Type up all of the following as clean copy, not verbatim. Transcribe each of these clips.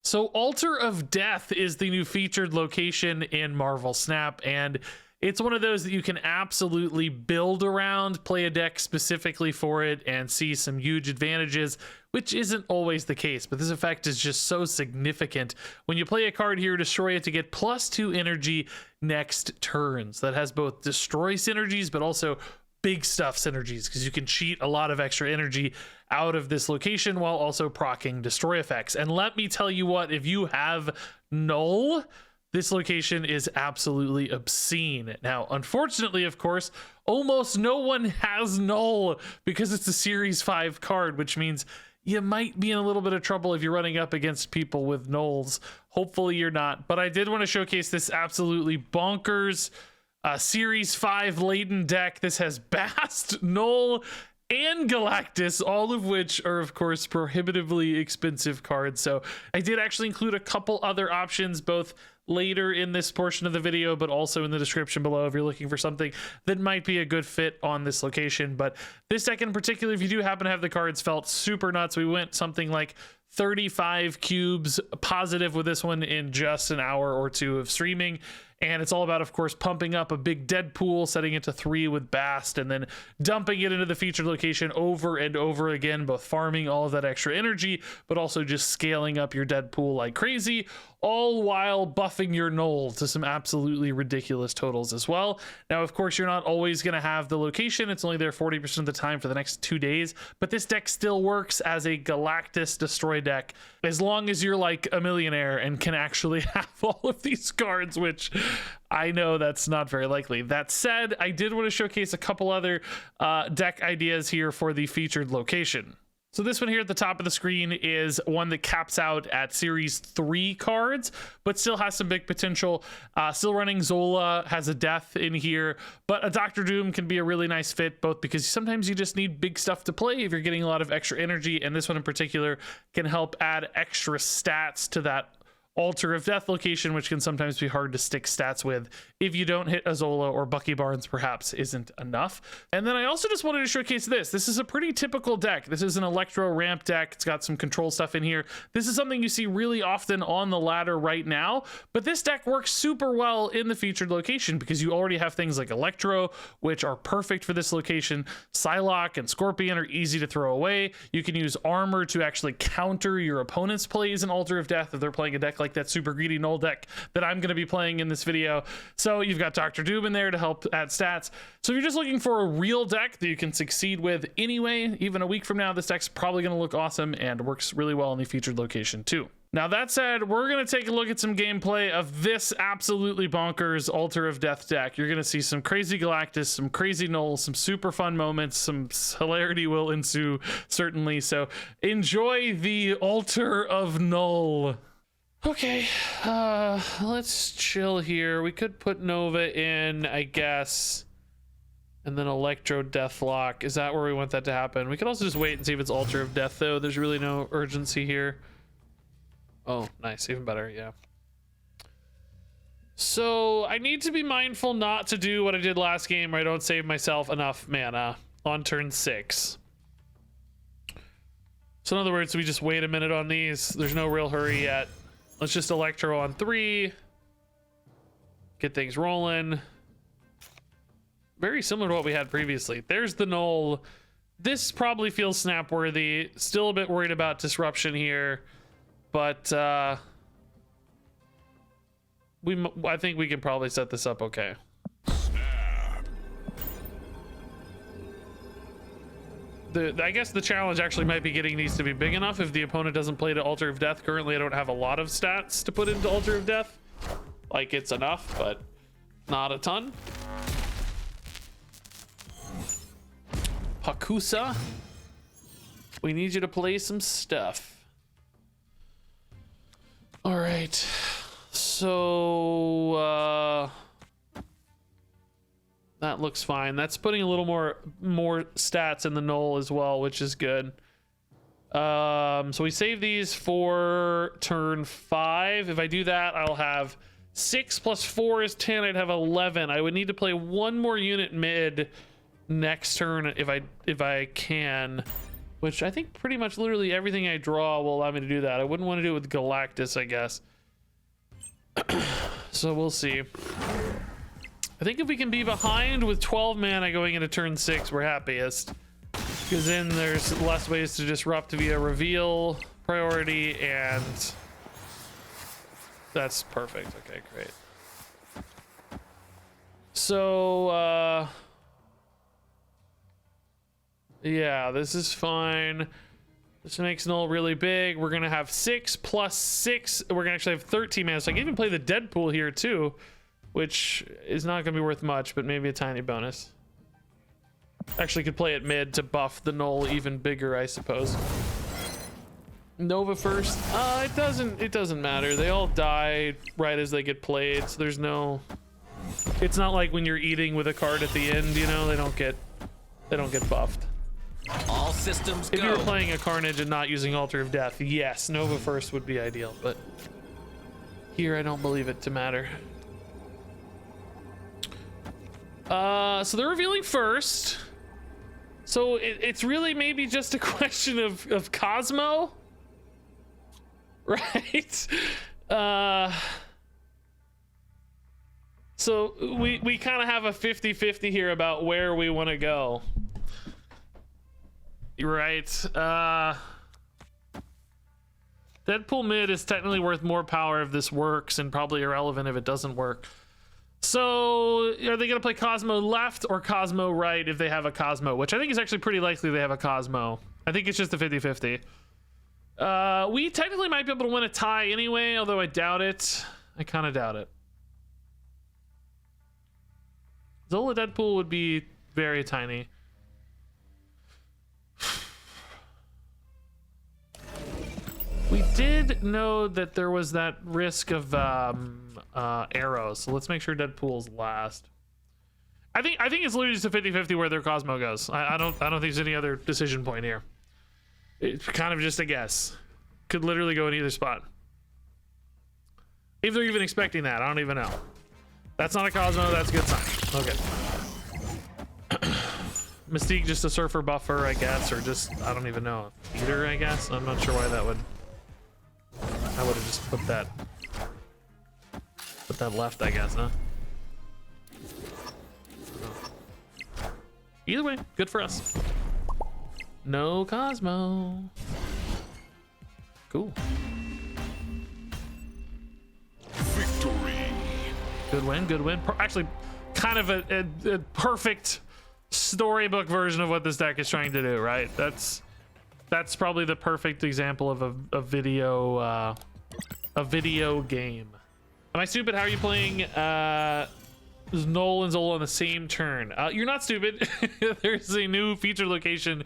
So Altar of Death is the new featured location in Marvel Snap, and it's one of those that you can absolutely build around, play a deck specifically for it, and see some huge advantages, which isn't always the case, but this effect is just so significant. When you play a card here, destroy it to get +2 energy next turns. That has both destroy synergies, but also big stuff synergies, because you can cheat a lot of extra energy out of this location while also proccing destroy effects. And let me tell you what, if you have Knull, this location is absolutely obscene. Now, unfortunately, of course, almost no one has Knull because it's a Series 5 card, which means you might be in a little bit of trouble if you're running up against people with Knulls. Hopefully you're not. But I did want to showcase this absolutely bonkers Series 5 laden deck. This has Bast, Knull, and Galactus, all of which are, of course, prohibitively expensive cards. So I did actually include a couple other options, both later in this portion of the video, but also in the description below if you're looking for something that might be a good fit on this location. But this deck in particular, if you do happen to have the cards, felt super nuts. We went something like 35 cubes positive with this one in just an hour or two of streaming. And it's all about, of course, pumping up a big Deadpool, setting it to 3 with Bast, and then dumping it into the featured location over and over again, both farming all of that extra energy, but also just scaling up your Deadpool like crazy, all while buffing your Knull to some absolutely ridiculous totals as well. Now, of course, you're not always going to have the location. It's only there 40% of the time for the next 2 days, but this deck still works as a Galactus destroy deck as long as you're like a millionaire and can actually have all of these cards, which I know that's not very likely. That said, I did want to showcase a couple other deck ideas here for the featured location. So this one here at the top of the screen is one that caps out at Series 3 cards, but still has some big potential. Still running Zola, has a death in here, but a Doctor Doom can be a really nice fit, both because sometimes you just need big stuff to play if you're getting a lot of extra energy, and this one in particular can help add extra stats to that Altar of Death location, which can sometimes be hard to stick stats with if you don't hit a Zola, or Bucky Barnes perhaps isn't enough. And then I also just wanted to showcase this. This is a pretty typical deck. This is an Electro ramp deck. It's got some control stuff in here. This is something you see really often on the ladder right now, but this deck works super well in the featured location because you already have things like Electro, which are perfect for this location. Psylocke and Scorpion are easy to throw away. You can use Armor to actually counter your opponent's plays in Altar of Death if they're playing a deck like that super greedy Knull deck that I'm going to be playing in this video. So you've got Dr. Doom in there to help add stats. So if you're just looking for a real deck that you can succeed with anyway, even a week from now, this deck's probably going to look awesome and works really well in the featured location too. Now that said, we're going to take a look at some gameplay of this absolutely bonkers Altar of Death deck. You're going to see some crazy Galactus, some crazy Knull, some super fun moments, some hilarity will ensue, certainly. So enjoy the Altar of Knull. Okay, let's chill here. We could put Nova in, I guess, and then Electro Deathlock. Is that where we want that to happen? We could also just wait and see if it's Altar of Death, though. There's really no urgency here. Oh, nice. Even better, yeah. So I need to be mindful not to do what I did last game where I don't save myself enough mana on turn 6. So in other words, we just wait a minute on these. There's no real hurry yet. Let's just Electro on 3. Get things rolling. Very similar to what we had previously. There's the Knull. This probably feels snap worthy. Still a bit worried about disruption here, but I think we can probably set this up okay. I guess the challenge actually might be getting these to be big enough if the opponent doesn't play to Altar of Death. Currently, I don't have a lot of stats to put into Altar of Death. Like, it's enough, but not a ton. Hakusa, we need you to play some stuff. All right, so that looks fine. That's putting a little more stats in the Knull as well, which is good. So we save these for turn 5. If I do that, I'll have 6 plus 4 is 10. I'd have 11. I would need to play one more unit mid next turn if I can. which I think pretty much literally everything I draw will allow me to do that. I wouldn't want to do it with Galactus, I guess. So we'll see. I think if we can be behind with 12 mana going into turn 6, we're happiest. Because then there's less ways to disrupt via reveal priority, and that's perfect. Okay, great. So, yeah, this is fine. This makes Knull really big. We're gonna have 6 plus 6. We're gonna actually have 13 mana, so I can even play the Deadpool here too, which is not gonna be worth much, but maybe a tiny bonus. Actually could play it mid to buff the Knull even bigger, I suppose. Nova first. It doesn't matter. They all die right as they get played, so there's no, it's not like when you're eating with a card at the end, you know, they don't get buffed. All systems go. If you were playing a Carnage and not using Altar of Death, yes, Nova first would be ideal, but here I don't believe it to matter. So they're revealing first. So it's really maybe just a question of Cosmo, right? So we kind of have a 50-50 here about where we want to go. Right. Deadpool mid is technically worth more power if this works, and probably irrelevant if it doesn't work. So are they gonna play Cosmo left or Cosmo right if they have a Cosmo, which I think is actually pretty likely they have a Cosmo. I think it's just a 50-50. We technically might be able to win a tie anyway, although I doubt it. I kind of doubt it. Zola Deadpool would be very tiny. We did know that there was that risk of arrows, so let's make sure Deadpool's last. I think it's literally just a 50-50 where their Cosmo goes. I don't think there's any other decision point here. It's kind of just a guess. Could literally go in either spot. If they're even expecting that, I don't even know. That's not a Cosmo, that's a good sign. Okay. Mystique just a surfer buffer, I guess, or just, I don't even know, eater, I guess. I'm not sure why that would. I would have just put that left, I guess, huh? Either way, good for us. No Cosmo. Cool. Victory. Good win, good win. Actually, kind of a perfect storybook version of what this deck is trying to do, right? That's probably the perfect example of a video game. Am I stupid? How are you playing Knull and Zola on the same turn? You're not stupid. There's a new feature location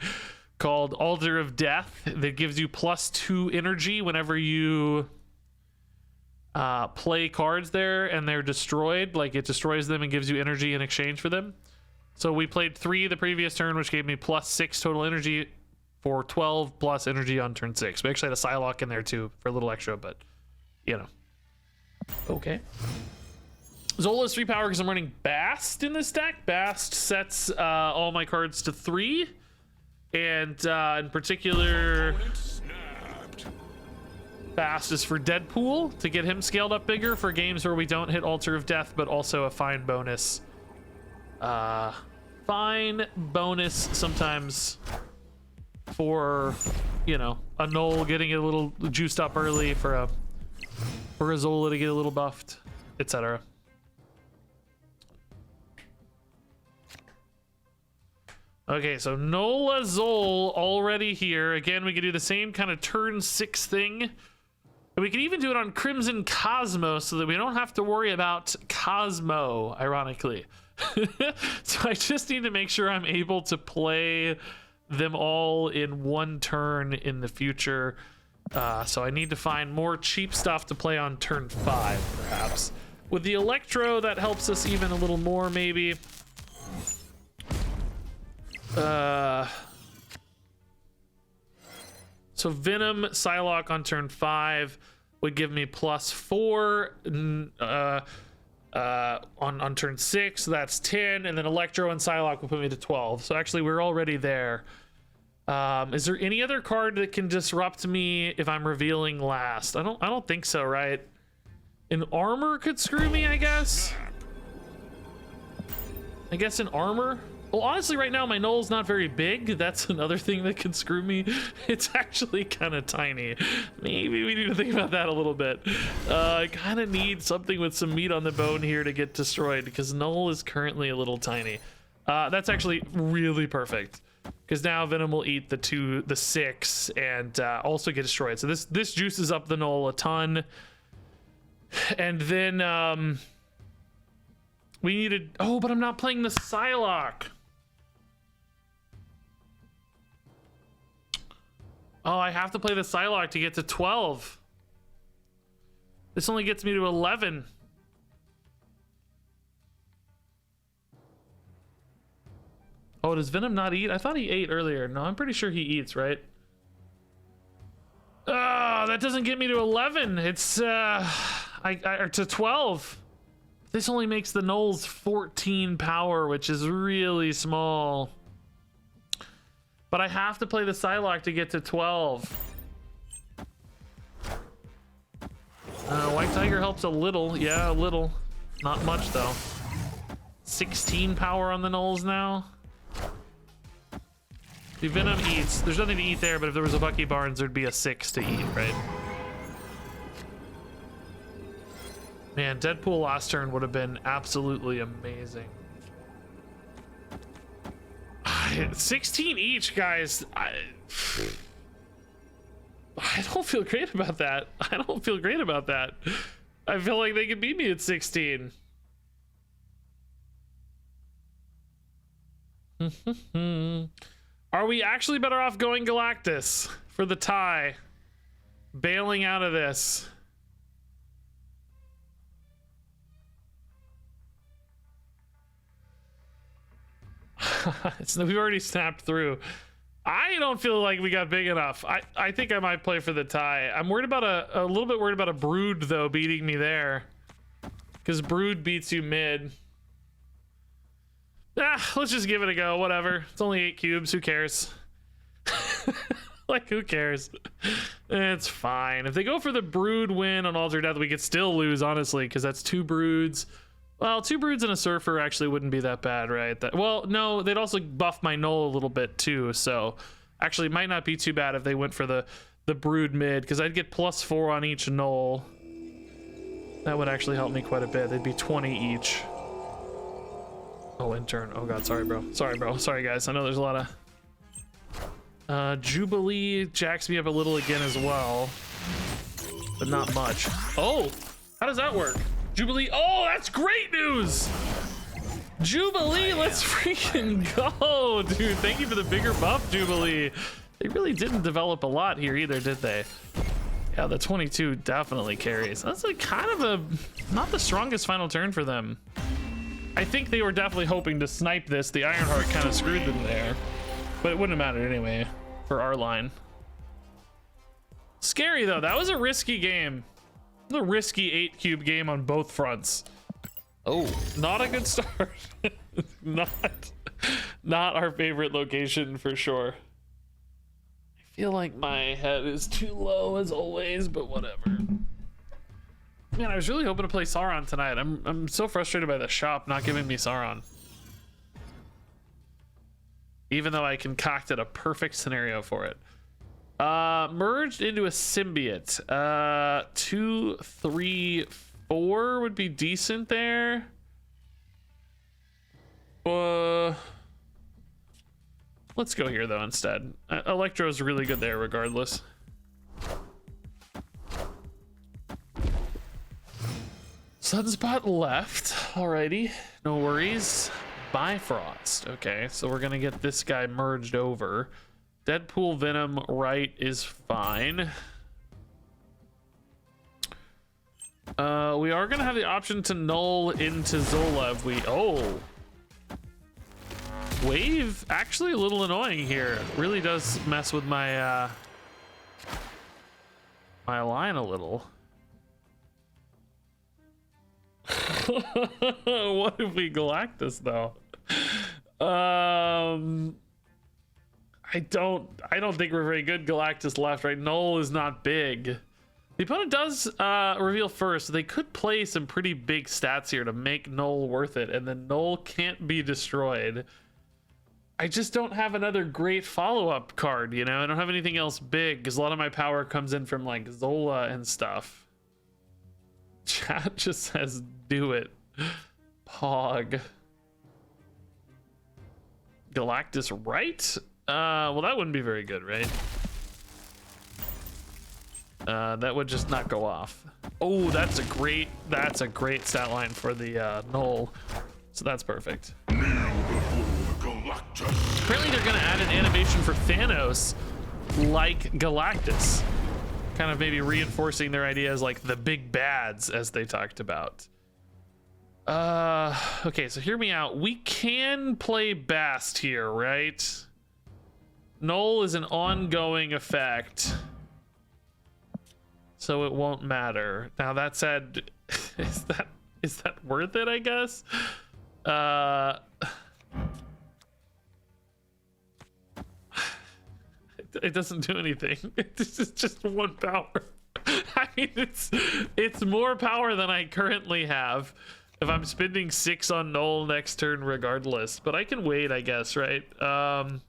called Altar of Death that gives you +2 energy whenever you play cards there and they're destroyed. Like, it destroys them and gives you energy in exchange for them. So we played 3 the previous turn, which gave me +6 total energy for 12 plus energy on turn 6. We actually had a Psylocke in there too for a little extra, but you know. Okay. Zola's 3 power because I'm running Bast in this deck. Bast sets all my cards to 3, and in particular, Bast is for Deadpool to get him scaled up bigger for games where we don't hit Altar of Death, but also a fine bonus. Fine bonus sometimes for, you know, a Knull getting it a little juiced up early, for a Zola to get a little buffed, etc. Okay, so Nola Zol already here. Again, we can do the same kind of turn 6 thing. And we can even do it on Crimson Cosmo so that we don't have to worry about Cosmo, ironically. So I just need to make sure I'm able to play them all in one turn in the future. So I need to find more cheap stuff to play on turn 5, perhaps. With the Electro, that helps us even a little more, maybe. So Venom Psylocke on turn 5 would give me +4 on turn 6, so that's 10, and then Electro and Psylocke will put me to 12. So actually we're already there. Is there any other card that can disrupt me if I'm revealing last? I don't think so, right? An armor could screw me, I guess. I guess an armor. Well, honestly, right now my Knull's not very big. That's another thing that can screw me. It's actually kind of tiny. Maybe we need to think about that a little bit. I kind of need something with some meat on the bone here to get destroyed because Knull is currently a little tiny. That's actually really perfect because now Venom will eat the 6 and also get destroyed. So this juices up the Knull a ton. And then we needed. Oh, but I'm not playing the Psylocke. Oh, I have to play the Psylocke to get to 12. This only gets me to 11. Oh, does Venom not eat? I thought he ate earlier. No, I'm pretty sure he eats, right? Oh, that doesn't get me to 11. It's or to 12. This only makes the Knull's 14 power, which is really small. But I have to play the Psylocke to get to 12. White Tiger helps a little. Yeah, a little. Not much, though. 16 power on the Knulls now. The Venom eats. There's nothing to eat there, but if there was a Bucky Barnes, there'd be a 6 to eat, right? Man, Deadpool last turn would have been absolutely amazing. 16 each, guys. I don't feel great about that. I don't feel great about that. I feel like they could beat me at 16. Are we actually better off going Galactus for the tie? Bailing out of this. We've already snapped through. I don't feel like we got big enough. I think I might play for the tie. I'm worried about a little bit worried about a Brood though beating me there, because Brood beats you mid. Let's just give it a go. Whatever. It's only 8 cubes. Who cares? Like, who cares? It's fine. If they go for the Brood win on Alter Death, we could still lose, honestly, because that's 2 Broods. Well, 2 Broods and a Surfer actually wouldn't be that bad, right? Well, no, they'd also buff my Knull a little bit too, so actually it might not be too bad if they went for the Brood mid, because I'd get +4 on each Knull. That would actually help me quite a bit. They'd be 20 each. Oh, intern. Oh god, sorry, bro. Sorry, bro. Sorry, guys. I know there's a lot of... Jubilee jacks me up a little again as well, but not much. Oh, how does that work? Jubilee. Oh, that's great news. Jubilee, let's freaking go, dude. Thank you for the bigger buff, Jubilee. They really didn't develop a lot here either, did they? Yeah, the 22 definitely carries. That's like kind of not the strongest final turn for them. I think they were definitely hoping to snipe this. The Ironheart kind of screwed them there, but it wouldn't have mattered anyway for our line. Scary though. That was a risky game. The risky 8 cube game on both fronts. Oh, not a good start. not our favorite location for sure. I feel like my head is too low as always, but whatever. Man, I was really hoping to play Sauron tonight. I'm so frustrated by the shop not giving me Sauron. Even though I concocted a perfect scenario for it. Merged into a symbiote. 2, 3, 4 would be decent there. Let's go here though instead. Electro's really good there regardless. Sunspot left. Alrighty, no worries. Bifrost. Okay, so we're gonna get this guy merged over. Deadpool Venom right is fine. We are gonna have the option to null into Zola if we... Oh. Wave, actually a little annoying here. Really does mess with my my line a little. What if we Galactus though? I I don't think we're very good. Galactus left, right? Knull is not big. The opponent does reveal first, so they could play some pretty big stats here to make Knull worth it, and then Knull can't be destroyed. I just don't have another great follow-up card, you know? I don't have anything else big, because a lot of my power comes in from, like, Zola and stuff. Chat just says, do it. Pog. Galactus, right? Well, that wouldn't be very good, right? That would just not go off. Oh, that's a great stat line for the Knull. So that's perfect. Apparently they're gonna add an animation for Thanos like Galactus. Kind of maybe reinforcing their ideas like the big bads as they talked about. Okay, so hear me out. We can play Bast here, right? Knull is an ongoing effect, so it won't matter. Now that said, is that worth it, I guess? It doesn't do anything. It's just one power. I mean, it's more power than I currently have if I'm spending 6 on Knull next turn regardless, but I can wait, I guess, right? Well,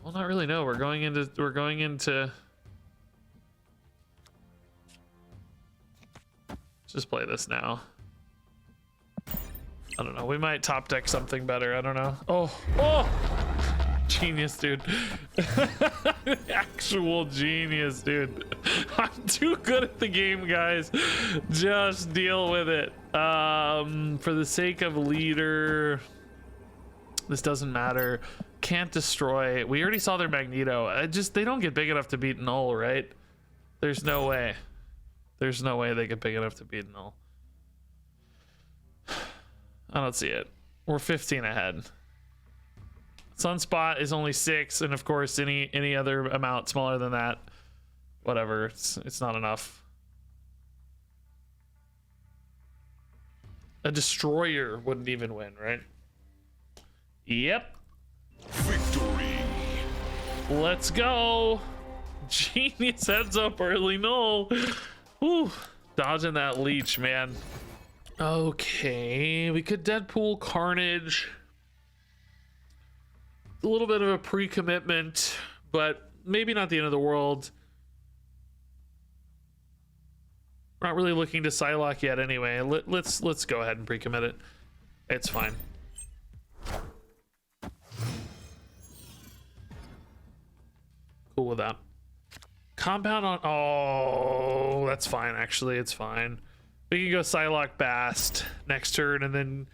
not really. No, we're going into just play this now. I don't know, we might top deck something better. I don't know. Oh, genius, dude. Actual genius, dude. I'm too good at the game, guys. Just deal with it. For the sake of leader, this doesn't matter. Can't destroy. We already saw their Magneto. They don't get big enough to beat Knull, right? There's no way. There's no way they get big enough to beat Knull. I don't see it. We're 15 ahead. Sunspot is only 6, and of course any other amount smaller than that, whatever, it's not enough. A destroyer wouldn't even win, right? Yep. Victory. Let's go. Genius heads up early Knull. Whew. Dodging that leech, man. Okay, we could Deadpool Carnage. A little bit of a pre-commitment, but maybe not the end of the world. We're not really looking to Psylocke yet anyway. Let's go ahead and pre-commit it. It's fine. Cool with that. Compound on... Oh, that's fine, actually. It's fine. We can go Psylocke Bast next turn, and then...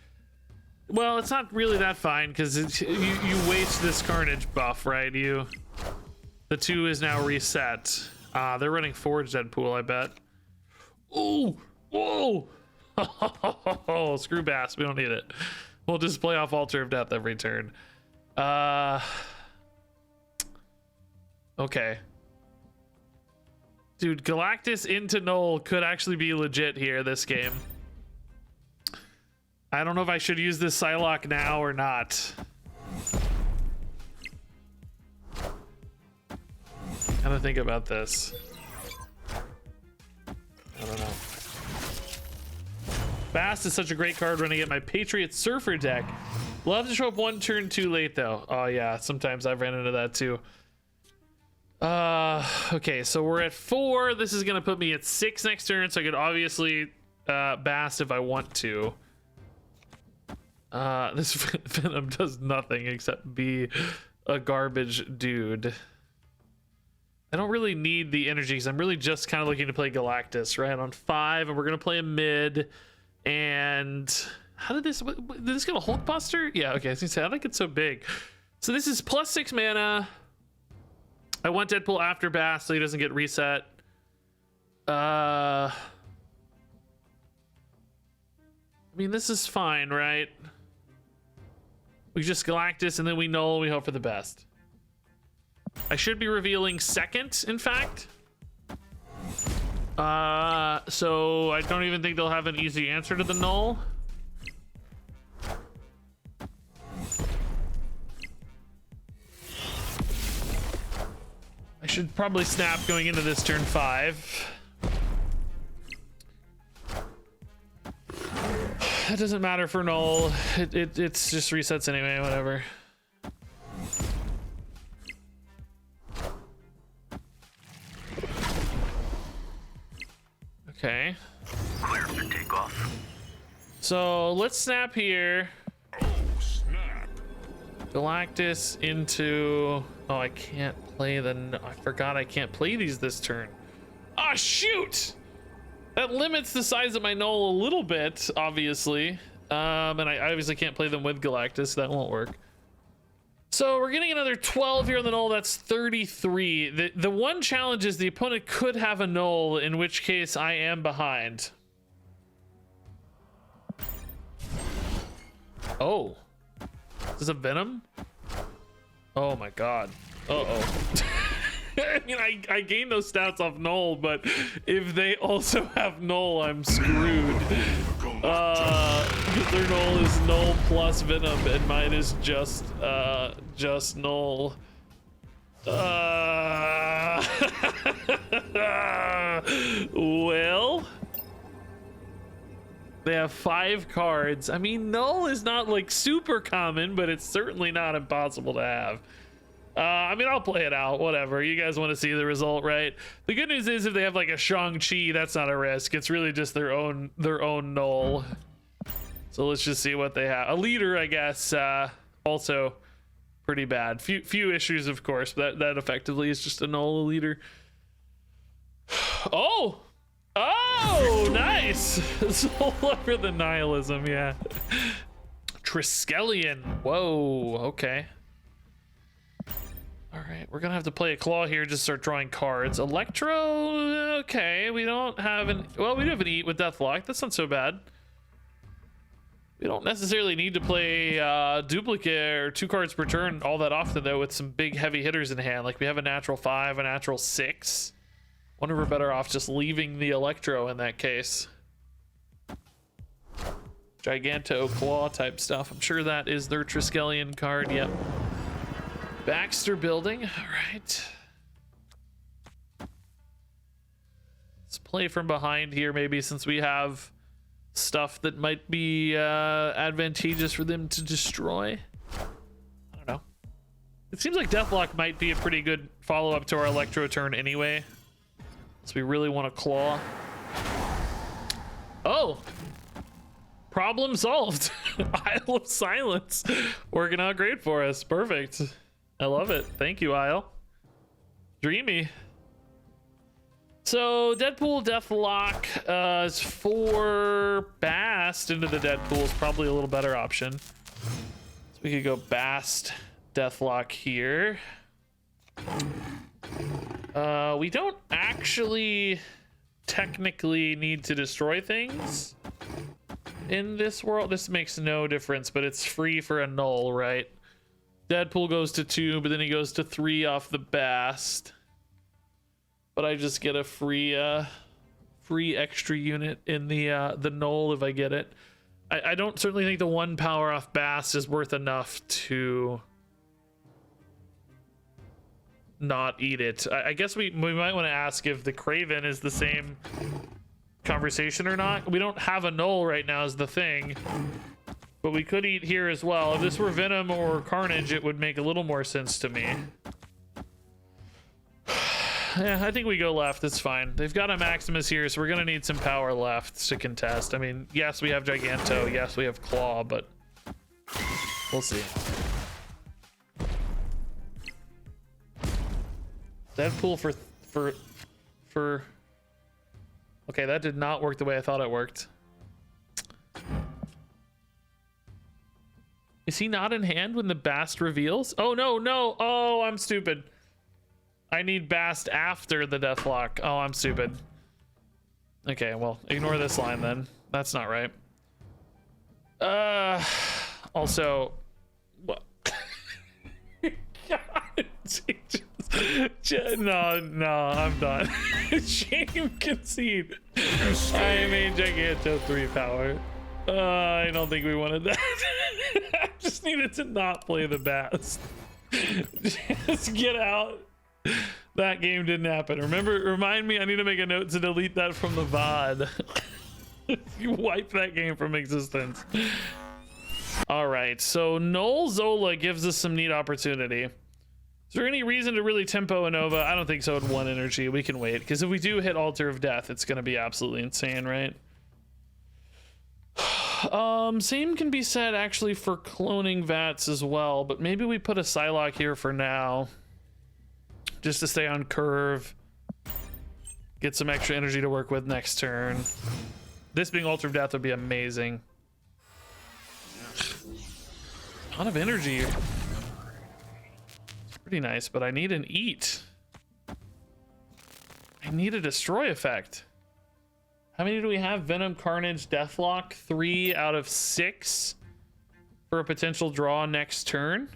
Well, it's not really that fine, because you waste this Carnage buff, right? The 2 is now reset. They're running Forge Deadpool, I bet. Ooh! Whoa! Oh, screw Bast. We don't need it. We'll just play off Altar of Death every turn. Okay. Dude, Galactus into Knull could actually be legit here this game. I don't know if I should use this Psylocke now or not. Gotta think about this. I don't know. Bast is such a great card running at my Patriot Surfer deck. Love to show up one turn too late though. Oh yeah, sometimes I've ran into that too. Okay, so we're at 4. This is gonna put me at 6 next turn, so I could obviously Bast if I want to. This Venom does nothing except be a garbage dude. I don't really need the energy because I'm really just kind of looking to play Galactus, right? On 5, and we're gonna play a mid. And how did this get a Hulkbuster? Yeah, okay, I was gonna say, I think it's so big. So this is plus 6 mana. I want Deadpool after Bast so he doesn't get reset. I mean, this is fine, right? We just Galactus and then we Knull and we hope for the best. I should be revealing second, in fact. So I don't even think they'll have an easy answer to the Knull. should probably snap going into this turn 5. That doesn't matter for Knull. It's just resets anyway, whatever. Okay. Clear for takeoff. So let's snap here. Oh, snap. Galactus into... Oh, I can't play the... I forgot I can't play these this turn. Ah, shoot! That limits the size of my Knull a little bit, obviously. And I obviously can't play them with Galactus, so that won't work. So we're getting another 12 here on the Knull. That's 33. The one challenge is the opponent could have a Knull, in which case I am behind. Oh. Is this a Venom? Oh my god. Uh-oh. I mean, I gained those stats off Knull, but if they also have Knull, I'm screwed. Because their Knull is Knull plus Venom, and mine is just Knull. Well, they have 5 cards. I mean, Knull is not like super common, but it's certainly not impossible to have. I mean, I'll play it out, whatever. You guys want to see the result, right? The good news is if they have like a Shang-Chi, that's not a risk. It's really just their own Knull. So let's just see what they have. A leader, I guess, also pretty bad. Few issues, of course, but that effectively is just a Knull leader. Oh! Oh, nice! Soul over the nihilism, yeah. Triskelion. Whoa, okay. All right, we're gonna have to play a claw here, just start drawing cards. Electro, okay, we don't have an, well, we do have an Eat with Deathlock. That's not so bad. We don't necessarily need to play duplicate or 2 cards per turn all that often, though, with some big heavy hitters in hand. Like we have a natural 5, a natural 6. Wonder if we're better off just leaving the Electro in that case. Giganto claw type stuff. I'm sure that is their Triskelion card. Yep. Baxter building. All right. Let's play from behind here, maybe, since we have stuff that might be advantageous for them to destroy. I don't know. It seems like Deathlock might be a pretty good follow-up to our Electro turn anyway. So we really want to claw. Oh! Problem solved. Isle of Silence. Working out great for us. Perfect. I love it. Thank you, Isle. Dreamy. So Deadpool Deathlock is for Bast into the Deadpool is probably a little better option. So we could go Bast Deathlock here. We don't actually technically need to destroy things in this world. This makes no difference, but it's free for a Knull, right? Deadpool goes to 2, but then he goes to 3 off the Bast. But I just get a free extra unit in the Knull if I get it. I don't certainly think the 1 power off Bast is worth enough to not eat it. I guess we might want to ask if the Kraven is the same conversation or not. We don't have a Knull right now is the thing. But we could eat here as well. If this were Venom or Carnage, it would make a little more sense to me. Yeah, I think we go left. It's fine. They've got a Maximus here, so we're going to need some power left to contest. I mean, yes, we have Giganto. Yes, we have Claw, but we'll see. Deadpool for... Okay, that did not work the way I thought it worked. Is he not in hand when the Bast reveals? Oh, no, no. Oh, I'm stupid. I need Bast after the Deathlock. Oh, I'm stupid. Okay, well, ignore this line then. That's not right. Also, what? God, no, I'm done. Shame concede. I made Giganto 3 power. I don't think we wanted that. I just needed to not play the Bast. Just get out. That game didn't happen. Remind me, I need to make a note to delete that from the VOD. You wipe that game from existence. All right, so Knull Zola gives us some neat opportunity. Is there any reason to really tempo a Nova? I don't think so at 1 energy. We can wait, because if we do hit Altar of Death, it's going to be absolutely insane, right? Same can be said actually for cloning Vats as well, but maybe we put a Psylocke here for now. Just to stay on curve. Get some extra energy to work with next turn. This being Altar of Death would be amazing. A ton of energy. It's pretty nice, but I need an eat. I need a destroy effect. How many do we have? Venom, Carnage, Deathlock. 3 out of 6 for a potential draw next turn.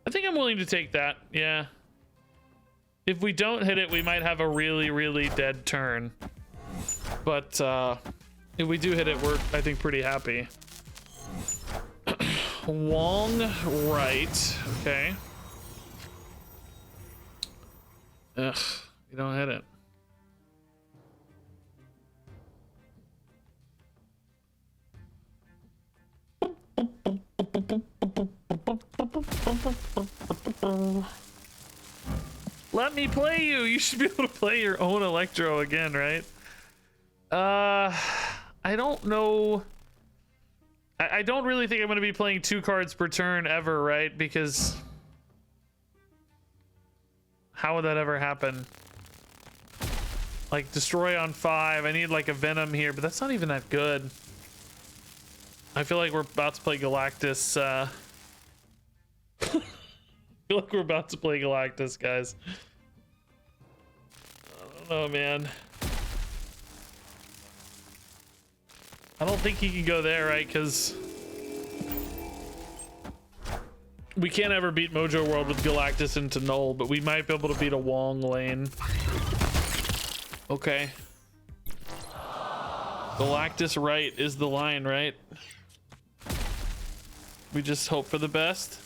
I think I'm willing to take that. Yeah. If we don't hit it, we might have a really, really dead turn. But if we do hit it, we're, I think, pretty happy. Wong right. Okay. Ugh, we don't hit it. Let me play you. You should be able to play your own Electro again, right? I don't know. I don't really think I'm going to be playing 2 cards per turn ever, right? Because how would that ever happen? Like destroy on 5. I need like a Venom here, but that's not even that good. I feel like we're about to play Galactus. I feel like we're about to play Galactus, guys. I don't know, man. I don't think he can go there, right? Because we can't ever beat Mojo World with Galactus into Knull, but we might be able to beat a Wong lane. Okay. Galactus right is the line, right? We just hope for the best.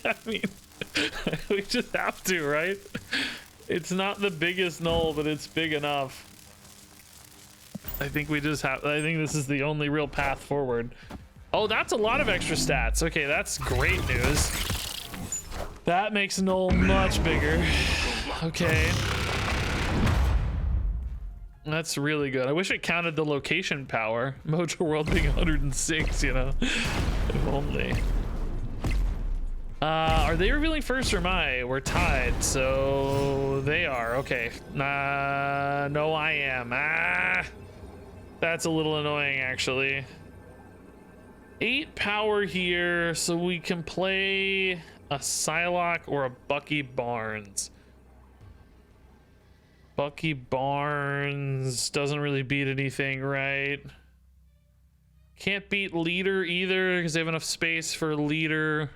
I mean, we just have to, right? It's not the biggest Knull, but it's big enough. I think we just have, I think this is the only real path forward. Oh, that's a lot of extra stats. Okay, that's great news. That makes Knull much bigger. Okay. That's really good. I wish it counted the location power. Mojo World being 106, you know. If only. Are they revealing first or am I? We're tied, so they are. Okay. No, I am. That's a little annoying, actually. 8 power here, so we can play a Psylocke or a Bucky Barnes. Bucky Barnes doesn't really beat anything, right? Can't beat Leader either because they have enough space for Leader.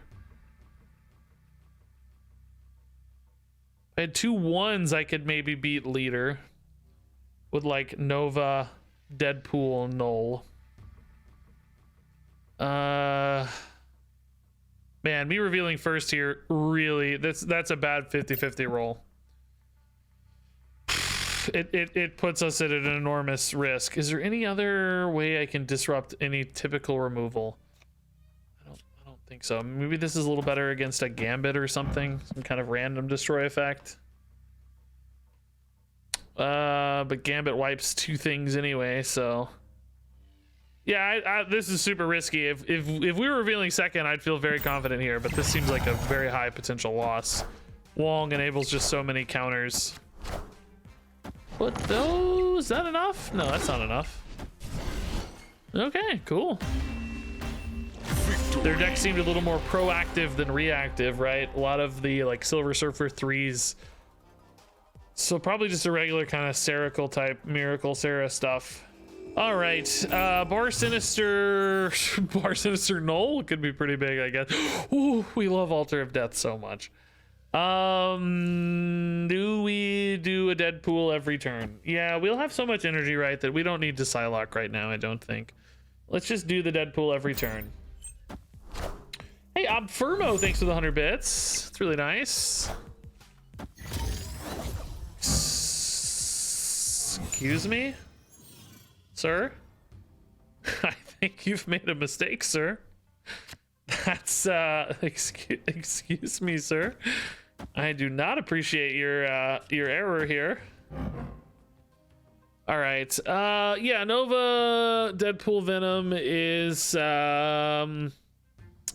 If I had 2 1s, I could maybe beat Leader with like Nova, Deadpool, Knull. Man, me revealing first here, really, that's a bad 50-50 roll. It puts us at an enormous risk. Is there any other way I can disrupt any typical removal? I don't think so. Maybe this is a little better against a Gambit or something, some kind of random destroy effect. But Gambit wipes 2 things anyway, so yeah, this is super risky. If we were revealing second, I'd feel very confident here, but this seems like a very high potential loss. Wong enables just so many counters. But those, is that enough? No, that's not enough. Okay, cool. Their deck seemed a little more proactive than reactive, right? A lot of the like Silver Surfer 3s. So probably just a regular kind of Seracle type Miracle Sarah stuff. All right, Bar Sinister Knull could be pretty big, I guess. Ooh, we love Altar of Death so much. Do we do a Deadpool every turn? Yeah, we'll have so much energy, right, that we don't need to Psylocke right now, I don't think. Let's just do the Deadpool every turn. Hey, Obfirmo, thanks for the 100 bits. It's really nice. Excuse me, sir? I think you've made a mistake, sir. That's, excuse me, sir. I do not appreciate your error here. All right. Yeah, Nova Deadpool Venom is,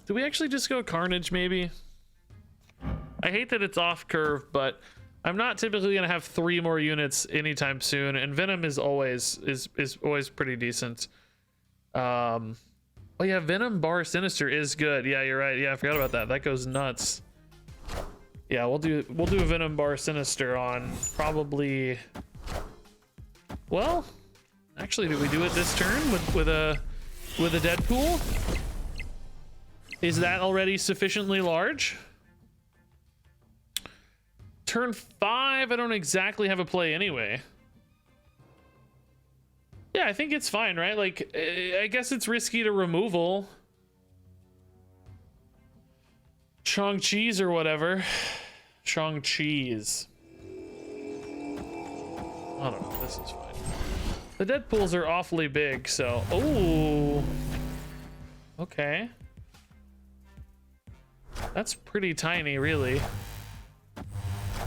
do we actually just go Carnage maybe? I hate that it's off curve, but I'm not typically going to have 3 more units anytime soon, and Venom is always pretty decent. Oh yeah, Venom Bar Sinister is good. Yeah, you're right. Yeah, I forgot about that. That goes nuts. Yeah, we'll do a Venom Bar Sinister on probably. Well, actually, did we do it this turn with a Deadpool? Is that already sufficiently large? Turn 5, I don't exactly have a play anyway. Yeah, I think it's fine, right? Like, I guess it's risky to removal. Shang-Chi's or whatever. Shang-Chi's. I don't know, this is fine. The Deadpools are awfully big, so... Oh! Okay. That's pretty tiny, really.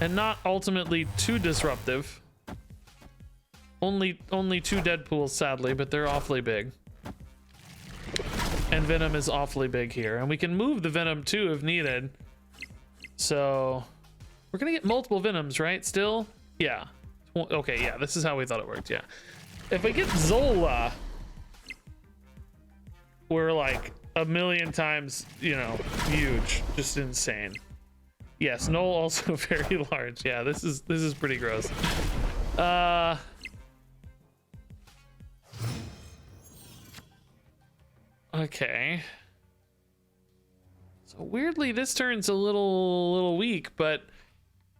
And not ultimately too disruptive. Only 2 Deadpools, sadly, but they're awfully big. And Venom is awfully big here. And we can move the Venom too if needed. So we're gonna get multiple Venoms, right? Still? Yeah. Okay, yeah, this is how we thought it worked, yeah. If I get Zola, we're like a million times, you know, huge. Just insane. Yes, Knull also very large. Yeah, this is pretty gross. Okay. So weirdly, this turn's a little weak, but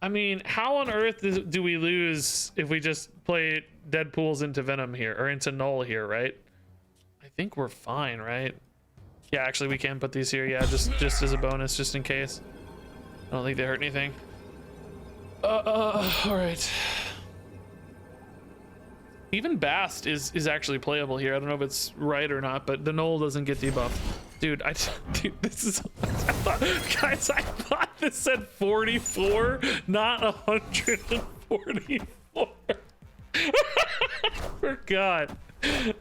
I mean, how on earth do we lose if we just play Deadpools into Venom here, or into Knull here, right? I think we're fine, right? Yeah, actually, we can put these here. Yeah, just as a bonus, just in case. I don't think they hurt anything. All right. Even Bast is actually playable here. I don't know if it's right or not, but the Knull doesn't get debuffed. Dude, dude, this is... guys, I thought this said 44, not 144.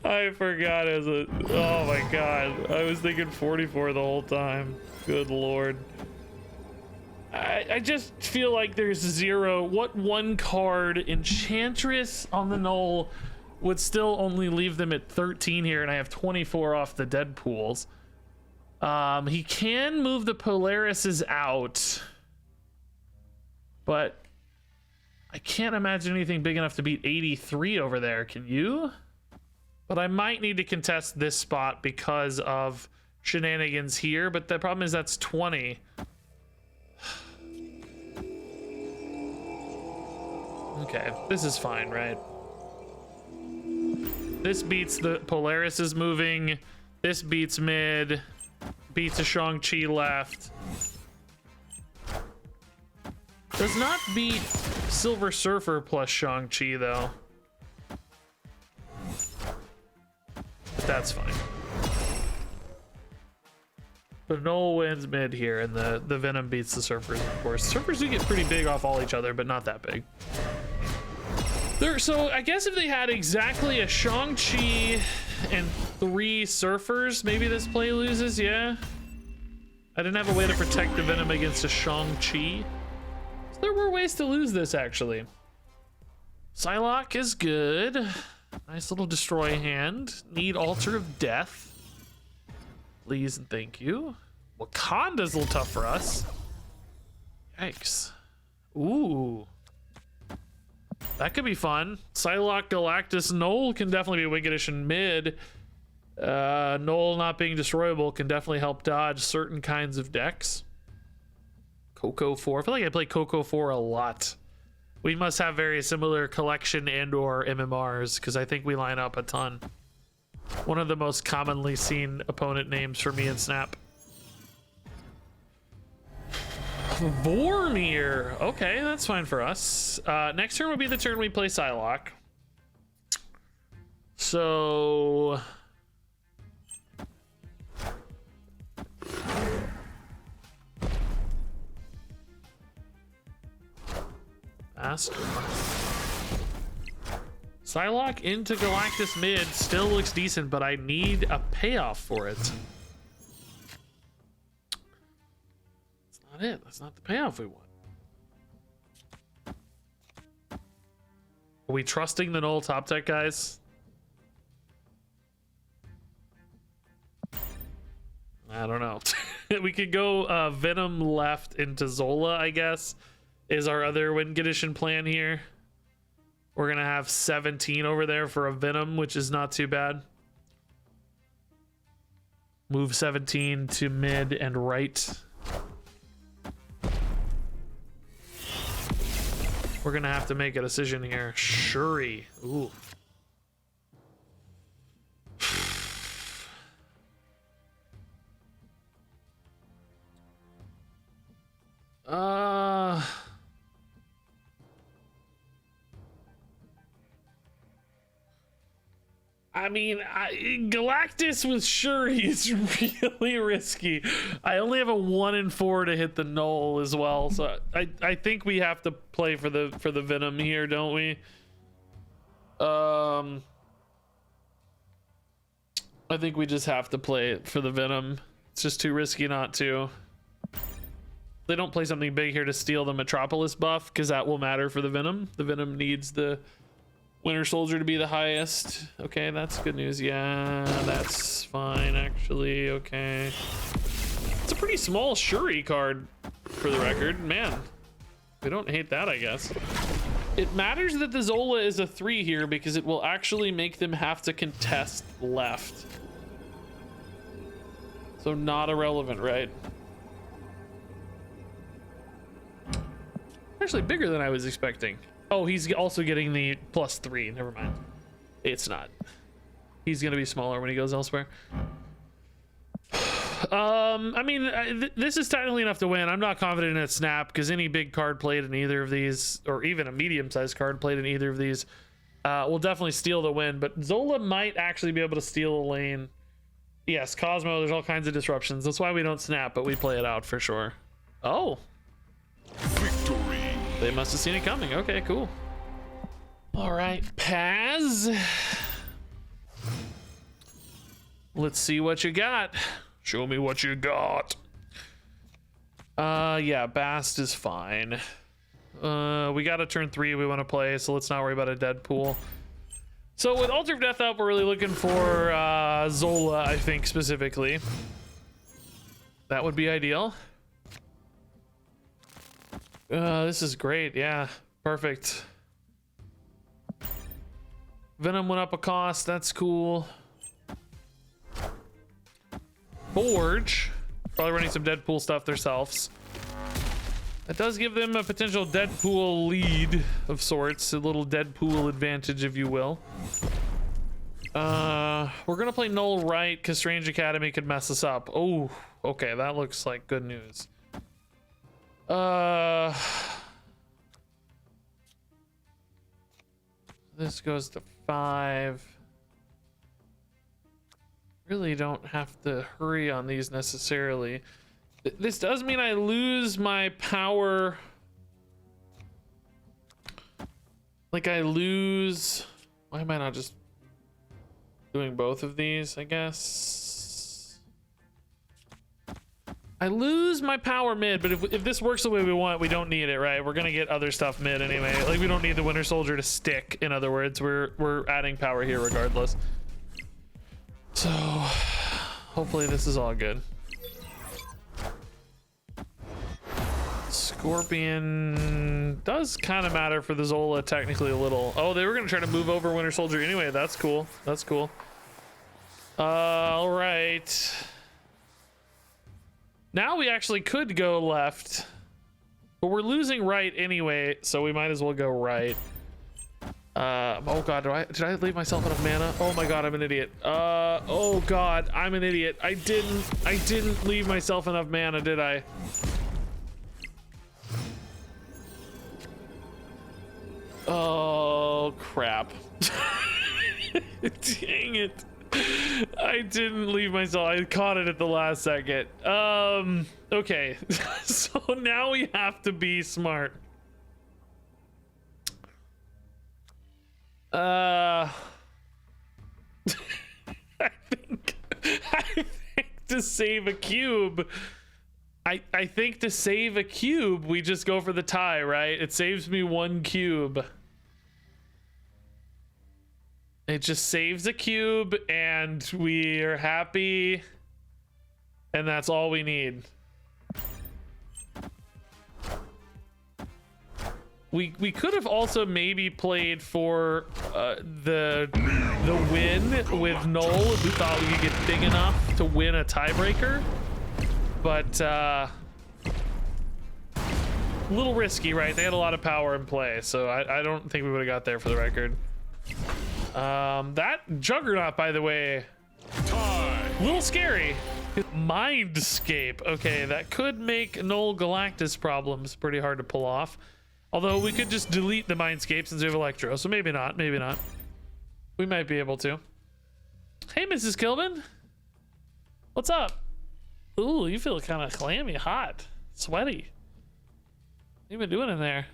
I forgot it was a... Oh my god. I was thinking 44 the whole time. Good lord. I just feel like there's 0. What 1 card Enchantress on the Knull would still only leave them at 13 here, and I have 24 off the Deadpools. He can move the Polarises out, but I can't imagine anything big enough to beat 83 over there. Can you? But I might need to contest this spot because of shenanigans here, but the problem is that's 20. Okay, this is fine, right? This beats the Polaris is moving. This beats mid. Beats a Shang-Chi left. Does not beat Silver Surfer plus Shang-Chi, though. But that's fine. But Knull wins mid here, and the Venom beats the Surfers, of course. Surfers do get pretty big off all each other, but not that big. So I guess if they had exactly a Shang-Chi and 3 Surfers, maybe this play loses, yeah? I didn't have a way to protect the Venom against a Shang-Chi. So there were ways to lose this, actually. Psylocke is good. Nice little destroy hand. Need Altar of Death. Please and thank you. Wakanda's a little tough for us. Yikes. Ooh. That could be fun. Psylocke, Galactus, Knull can definitely be a Wing Edition mid. Knull not being destroyable can definitely help dodge certain kinds of decks. Coco 4. I feel like I play Coco 4 a lot. We must have very similar collection and or MMRs because I think we line up a ton. One of the most commonly seen opponent names for me in Snap. Vormir. Okay, that's fine for us. Next turn would be the turn we play Psylocke. So faster. Psylocke into Galactus mid still looks decent, but I need a payoff for it. That's not it. That's not the payoff we want. Are we trusting the Knull top deck, guys? I don't know. We could go Venom left into Zola, I guess, is our other win condition plan here. We're gonna have 17 over there for a Venom, which is not too bad. Move 17 to mid and right. We're gonna have to make a decision here. Shuri. Ooh. I mean, Galactus with Shuri is really risky. I only have a 1 in 4 to hit the Knull as well, so I think we have to play for the Venom here, don't we? I think we just have to play it for the Venom. It's just too risky not to. They don't play something big here to steal the Metropolis buff, because that will matter for the Venom. The Venom needs the Winter Soldier to be the highest. Okay, that's good news. Yeah, that's fine, actually. Okay. It's a pretty small Shuri card, for the record. Man, we don't hate that, I guess. It matters that the Zola is a 3 here, because it will actually make them have to contest left. So not irrelevant, right? Actually bigger than I was expecting. Oh, he's also getting the +3. Never mind. It's not. He's gonna be smaller when he goes elsewhere. I mean, this is technically enough to win. I'm not confident in a snap, because any big card played in either of these, or even a medium-sized card played in either of these, will definitely steal the win. But Zola might actually be able to steal a lane. Yes, Cosmo, there's all kinds of disruptions. That's why we don't snap, but we play it out for sure. Oh. Victory. They must have seen it coming. Okay, cool. All right, Paz. Let's see what you got. Show me what you got. Yeah, Bast is fine. We got a turn 3 we want to play, so let's not worry about a Deadpool. So with Altar of Death up, we're really looking for Zola, I think, specifically. That would be ideal. This is great. Yeah, perfect. Venom went up a cost. That's cool. Forge. Probably running some Deadpool stuff themselves. That does give them a potential Deadpool lead of sorts. A little Deadpool advantage, if you will. We're going to play Knull right, because Strange Academy could mess us up. Oh, okay. That looks like good news. This goes to 5. Really don't have to hurry on these necessarily. This does mean I lose my power. Like I lose. Why am I not just doing both of these, I guess? I lose my power mid, but if this works the way we want, we don't need it, right? We're gonna get other stuff mid anyway. Like we don't need the Winter Soldier to stick. In other words, we're adding power here regardless. So hopefully this is all good. Scorpion does kind of matter for the Zola technically a little. Oh, they were gonna try to move over Winter Soldier anyway. That's cool. That's cool. All right. Now we actually could go left, but we're losing right anyway, so we might as well go right. Oh god, did I leave myself enough mana? Oh my god, I'm an idiot. Oh god, I'm an idiot. I didn't leave myself enough mana, did I? crap. Dang it. I didn't leave myself. I caught it at the last second. Okay. So now we have to be smart. I think to save a cube, I think to save a cube, we just go for the tie, right? It saves me 1 cube. It just saves a cube and we are happy. And that's all we need. We could have also maybe played for the win with Knull. We thought we could get big enough to win a tiebreaker. But a little risky, right? They had a lot of power in play, so I don't think we would have got there for the record. That Juggernaut, by the way, a little scary. Mindscape. Okay, that could make Knull Galactus problems pretty hard to pull off. Although we could just delete the Mindscape since we have Electro, so maybe not, maybe not. We might be able to. Hey, Mrs. Kilman. What's up? Ooh, you feel kind of clammy, hot, sweaty. What you been doing in there?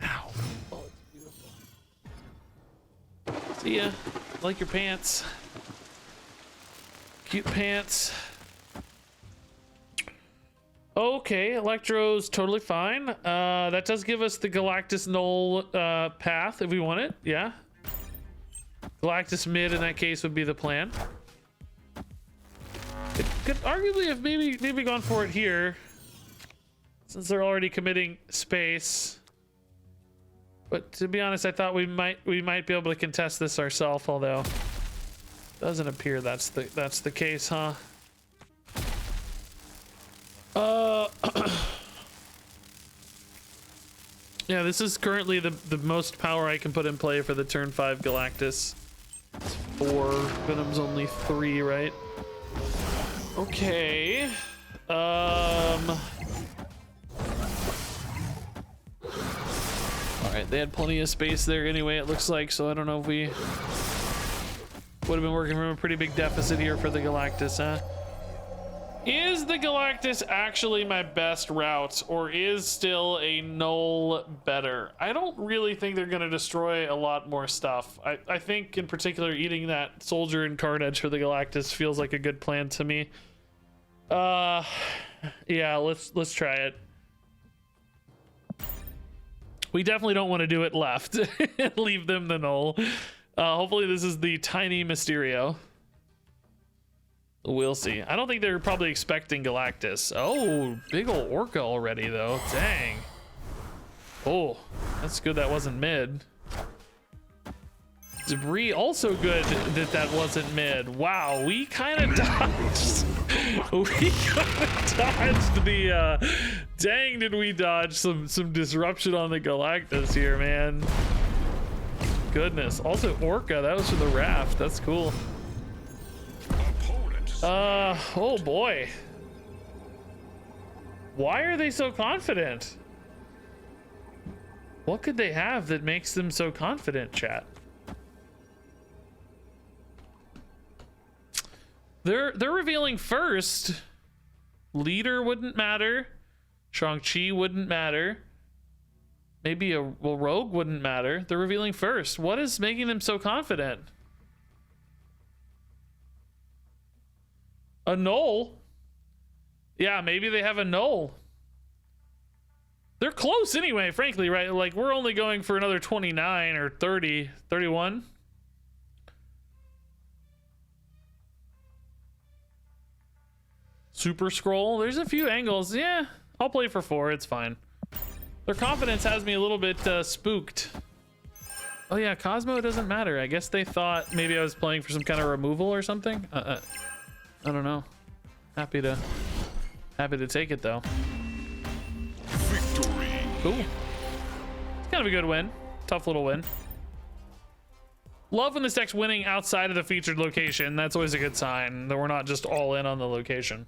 Ow. Oh, it's beautiful. See ya. Like your pants. Cute pants. Okay, Electro's totally fine. That does give us the Galactus Knull path if we want it. Yeah. Galactus mid in that case would be the plan. It could arguably have maybe gone for it here, since they're already committing space. But to be honest, I thought we might be able to contest this ourselves, although doesn't appear that's the case, huh? Yeah, this is currently the most power I can put in play for the turn 5 Galactus. It's 4, Venom's only 3, right? Okay. Alright, they had plenty of space there anyway, it looks like, so I don't know if we would have been working from a pretty big deficit here for the Galactus, huh? Is the Galactus actually my best route, or is still a Knull better? I don't really think they're going to destroy a lot more stuff. I think in particular eating that Soldier and Carnage for the Galactus feels like a good plan to me. Yeah, let's try it. We definitely don't want to do it left and leave them the Knull. Hopefully this is the tiny Mysterio. We'll see. I don't think they're probably expecting Galactus. Oh, big ol' Orca already, though. Dang. Oh, that's good that wasn't mid. Debris, also good that wasn't mid. Wow, we kind of dodged. We kind of dodged the... dang, did we dodge some disruption on the Galactus here, man. Goodness. Also, Orca, that was for the raft. That's cool. Oh boy. Why are they so confident? What could they have that makes them so confident, chat? They're revealing first. Leader wouldn't matter. Shang-Chi wouldn't matter. Maybe a rogue wouldn't matter. They're revealing first. What is making them so confident? A Knull? Yeah, maybe they have a Knull. They're close anyway, frankly, right? Like, we're only going for another 29 or 30, 31. Super Scroll. There's a few angles. Yeah, I'll play for 4. It's fine. Their confidence has me a little bit spooked. Oh yeah, Cosmo doesn't matter. I guess they thought maybe I was playing for some kind of removal or something. I don't know. Happy to take it though. Victory. Cool. It's kind of a good win. Tough little win. Love when this deck's winning outside of the featured location. That's always a good sign that we're not just all in on the location.